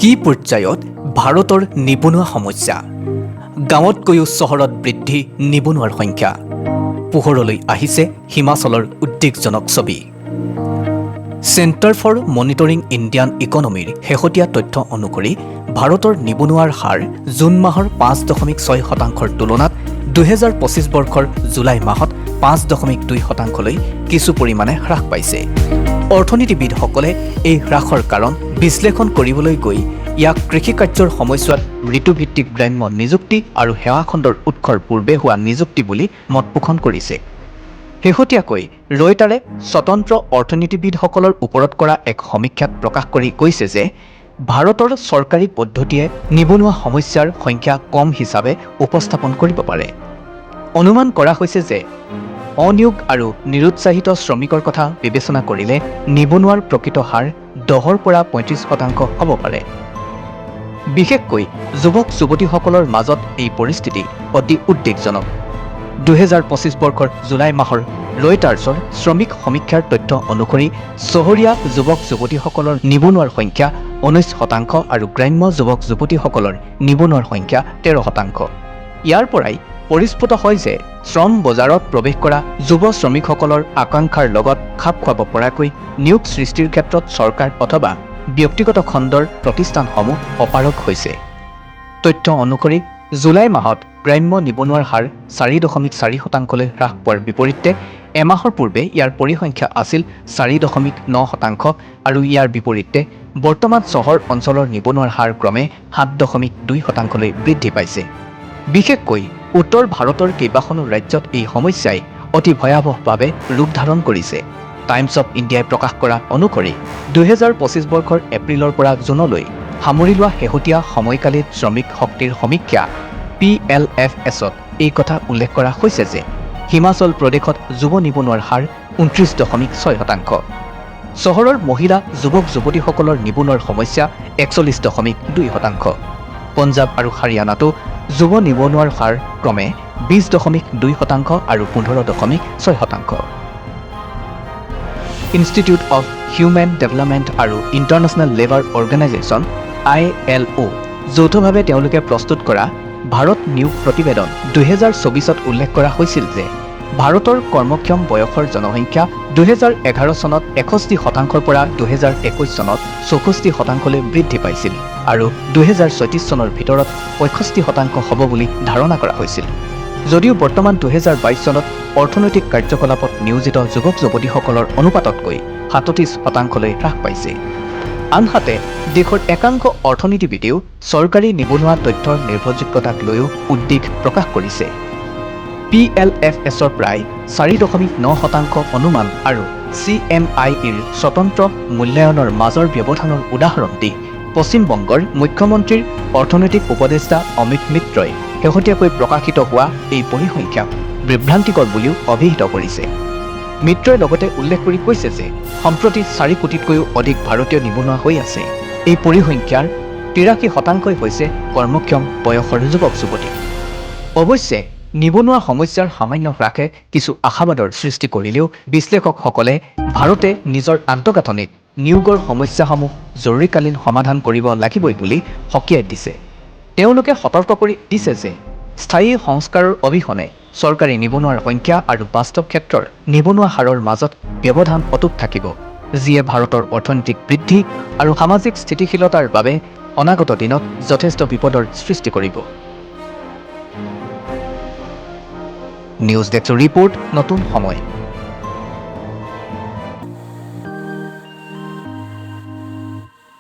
কি পৰ্যায়ত ভাৰতৰ নিবনুৱা সমস্যা? গাঁৱতকৈও চহৰত বৃদ্ধি নিবনুৱাৰ সংখ্যা। পোহৰলৈ আহিছে হিমাচলৰ উদ্বেগজনক ছবি। চেণ্টাৰ ফৰ মনিটৰিং ইণ্ডিয়ান ইকনমিৰ শেহতীয়া তথ্য অনুসৰি ভাৰতৰ নিবনুৱাৰ হাৰ জুন মাহৰ 5.6%ৰ তুলনাত 2025 বৰ্ষৰ জুলাই মাহত 5.2%লৈ কিছু পৰিমাণে হ্ৰাস পাইছে। অৰ্থনীতিবিদসকলে এই হ্ৰাসৰ কাৰণ বিশ্লেষণ কৰিবলৈ গৈ ইয়াক কৃষিকাৰ্যৰ সময়ছোৱাত ঋতুভিত্তিক গ্ৰাম্য নিযুক্তি আৰু সেৱাখণ্ডৰ উৎসৰ পূৰ্বে হোৱা নিযুক্তি বুলি মত পোষণ কৰিছে। শেহতীয়াকৈ ৰয়টাৰে স্বতন্ত্ৰ অৰ্থনীতিবিদসকলৰ ওপৰত কৰা এক সমীক্ষাত প্ৰকাশ কৰি কৈছে যে ভাৰতৰ চৰকাৰী পদ্ধতিয়ে নিবনুৱা সমস্যাৰ সংখ্যা কম হিচাপে উপস্থাপন কৰিব পাৰে। অনুমান কৰা হৈছে যে অনিয়োগ আৰু নিৰুৎসাহিত শ্ৰমিকৰ কথা বিবেচনা কৰিলে নিবনুৱাৰ প্ৰকৃত হাৰ 10ৰ পৰা 35% হ'ব পাৰে। বিশেষকৈ যুৱক যুৱতীসকলৰ মাজত এই পৰিস্থিতি অতি উদ্বেগজনক। 2025 বৰ্ষৰ জুলাই মাহৰ ৰয়টাৰ্ছৰ শ্ৰমিক সমীক্ষাৰ তথ্য অনুসৰি চহৰীয়া যুৱক যুৱতীসকলৰ নিবনুৱাৰ সংখ্যা 19% আৰু গ্ৰাম্য যুৱক যুৱতীসকলৰ নিবনুৱাৰ সংখ্যা 13%। ইয়াৰ পৰাই পৰিস্ফুট হয় যে শ্ৰম বজাৰত প্ৰৱেশ কৰা যুৱ শ্ৰমিকসকলৰ আকাংক্ষাৰ লগত খাপ খুৱাব পৰাকৈ নিয়োগ সৃষ্টিৰ ক্ষেত্ৰত চৰকাৰ অথবা ব্যক্তিগত খণ্ডৰ প্ৰতিষ্ঠানসমূহ অপাৰগ হৈছে। তথ্য অনুসৰি জুলাই মাহত গ্ৰাম্য নিবনুৱাৰ হাৰ 4.4%লৈ হ্ৰাস পোৱাৰ বিপৰীতে এমাহৰ পূৰ্বে ইয়াৰ পৰিসংখ্যা আছিল 4.9% আৰু ইয়াৰ বিপৰীতে বৰ্তমান চহৰ অঞ্চলৰ নিবনুৱাৰ হাৰ ক্ৰমে 7.2%লৈ বৃদ্ধি পাইছে। বিশেষকৈ উত্তৰ ভাৰতৰ কেইবাখনো ৰাজ্যত এই সমস্যাই অতি ভয়াৱহভাৱে ৰূপ ধাৰণ কৰিছে। টাইমছ অৱ ইণ্ডিয়াই প্ৰকাশ কৰা অনুসৰি 2025 বৰ্ষৰ এপ্ৰিলৰ পৰা জুনলৈ সামৰি লোৱা শেহতীয়া সময়কালীন শ্ৰমিক শক্তিৰ সমীক্ষা PLFSত এই কথা উল্লেখ কৰা হৈছে যে হিমাচল প্ৰদেশত যুৱ নিবনুৱাৰ হাৰ 29.6%। চহৰৰ মহিলা যুৱক যুৱতীসকলৰ নিবনুৱাৰ সমস্যা 41.2%। পঞ্জাৱ আৰু হাৰিয়ানাতো যুৱ নিবনুৱাৰ হাৰ ক্ৰমে 20.2% আৰু 15.6%। ইনষ্টিটিউট অৱ হিউমেন ডেভেলপমেণ্ট আৰু ইণ্টাৰনেশ্যনেল লেবাৰ অৰ্গেনাইজেশ্যন ILO যৌথভাৱে তেওঁলোকে প্ৰস্তুত কৰা ভাৰত নিয়োগ প্ৰতিবেদন 2024ত উল্লেখ কৰা হৈছিল যে ভাৰতৰ কৰ্মক্ষম বয়সৰ জনসংখ্যা 2011 চনত 61%ৰ পৰা 2021 চনত 64%লৈ বৃদ্ধি পাইছিল আৰু 2036 চনৰ ভিতৰত 65% হ'ব বুলি ধাৰণা কৰা হৈছিল। যদিও বৰ্তমান 2022 চনত অৰ্থনৈতিক কাৰ্যকলাপত নিয়োজিত যুৱক যুৱতীসকলৰ অনুপাততকৈ 37%লৈ হ্ৰাস পাইছে। আনহাতে দেশৰ একাংশ অৰ্থনীতিবিদেও চৰকাৰী নিবনুৱা তথ্যৰ নিৰ্ভৰযোগ্যতাক লৈও উদ্বেগ প্ৰকাশ কৰিছে। PLFSৰ প্ৰায় 4.9% অনুমান আৰু CMIৰ স্বতন্ত্ৰ মূল্যায়নৰ মাজৰ ব্যৱধানৰ উদাহৰণ দি পশ্চিম বংগৰ মুখ্যমন্ত্ৰীৰ অৰ্থনৈতিক উপদেষ্টা অমিত মিত্ৰই শেহতীয়াকৈ প্ৰকাশিত হোৱা এই পৰিসংখ্যাক বিভ্ৰান্তিকৰ বুলিও অভিহিত কৰিছে। মিত্ৰই লগতে উল্লেখ কৰি কৈছে যে সম্প্ৰতি 4 কোটিতকৈও অধিক ভাৰতীয় নিবনুৱা হৈ আছে। এই পৰিসংখ্যাৰ 83% হৈছে কৰ্মক্ষম বয়সৰ যুৱক যুৱতী। অৱশ্যে নিবনুৱা সমস্যাৰ সামান্য হ্ৰাসে কিছু আশাবাদৰ সৃষ্টি কৰিলেও বিশ্লেষকসকলে ভাৰতে নিজৰ আন্তঃগাঁথনিত নিয়োগৰ সমস্যাসমূহ জৰুৰীকালীন সমাধান কৰিব লাগিবই বুলি সকীয়াই দিছে। তেওঁলোকে সতৰ্ক কৰি দিছে যে স্থায়ী সংস্কাৰৰ অবিহনে চৰকাৰী নিবনুৱাৰ সংখ্যা আৰু বাস্তৱ ক্ষেত্ৰৰ নিবনুৱা হাৰৰ মাজত ব্যৱধান অটুট থাকিব, যিয়ে ভাৰতৰ অৰ্থনৈতিক বৃদ্ধি আৰু সামাজিক স্থিতিশীলতাৰ বাবে অনাগত দিনত যথেষ্ট বিপদৰ সৃষ্টি কৰিব। নিউজ ডেস্ক ৰিপোৰ্ট, নতুন সময়।